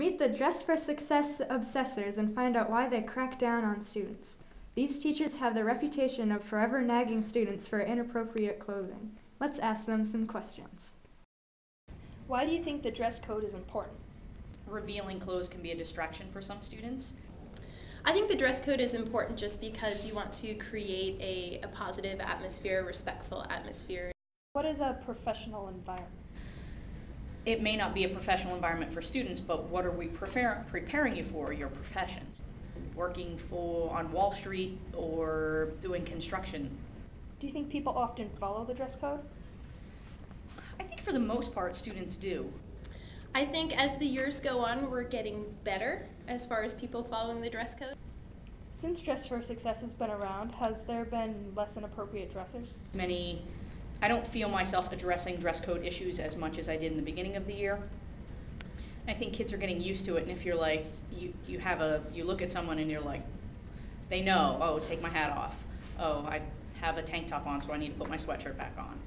Meet the Dress for Success obsessors and find out why they crack down on students. These teachers have the reputation of forever nagging students for inappropriate clothing. Let's ask them some questions. Why do you think the dress code is important? Revealing clothes can be a distraction for some students. I think the dress code is important just because you want to create a positive atmosphere, a respectful atmosphere. What is a professional environment? It may not be a professional environment for students, but what are we preparing you for, your professions? Working on Wall Street or doing construction. Do you think people often follow the dress code? I think for the most part students do. I think as the years go on, we're getting better as far as people following the dress code. Since Dress for Success has been around, has there been less inappropriate dressers? I don't feel myself addressing dress code issues as much as I did in the beginning of the year. I think kids are getting used to it, and if you're like, you look at someone and you're like, they know, oh, take my hat off. Oh, I have a tank top on, so I need to put my sweatshirt back on.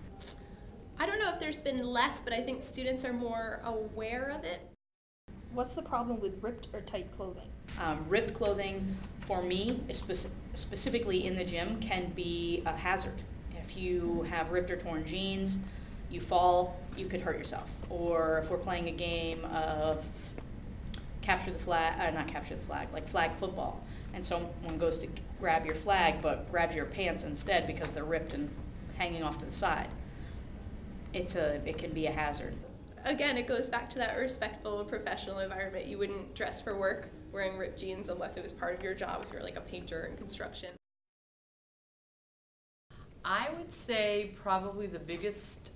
I don't know if there's been less, but I think students are more aware of it. What's the problem with ripped or tight clothing? Ripped clothing, for me, specifically in the gym, can be a hazard. If you have ripped or torn jeans, you fall, you could hurt yourself. Or if we're playing a game of like flag football, and someone goes to grab your flag but grabs your pants instead because they're ripped and hanging off to the side, it can be a hazard. Again, it goes back to that respectful professional environment. You wouldn't dress for work wearing ripped jeans unless it was part of your job if you're like a painter in construction. I would say probably the biggest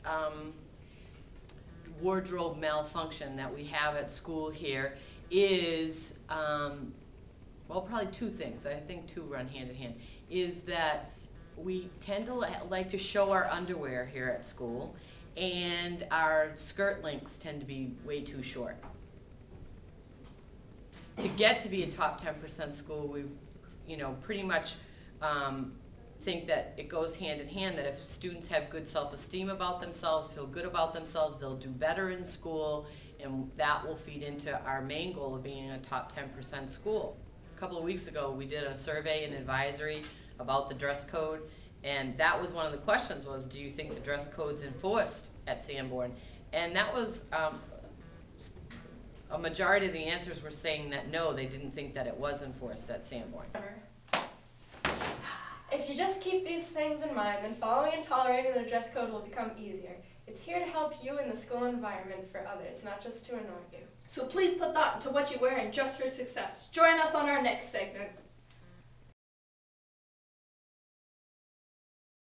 wardrobe malfunction that we have at school here is, well, probably two things. I think two run hand in hand. Is that we tend to like to show our underwear here at school, and our skirt lengths tend to be way too short. To get to be a top 10% school, we, pretty much think that it goes hand in hand, that if students have good self-esteem about themselves, feel good about themselves, they'll do better in school, and that will feed into our main goal of being a top 10% school. A couple of weeks ago, we did a survey and advisory about the dress code, and that was one of the questions was, do you think the dress code's enforced at Sanborn? And that was, a majority of the answers were saying that no, they didn't think that it was enforced at Sanborn. If you just keep these things in mind, then following and tolerating the dress code will become easier. It's here to help you in the school environment for others, not just to annoy you. So please put thought into what you wear in Dress for Success. Join us on our next segment.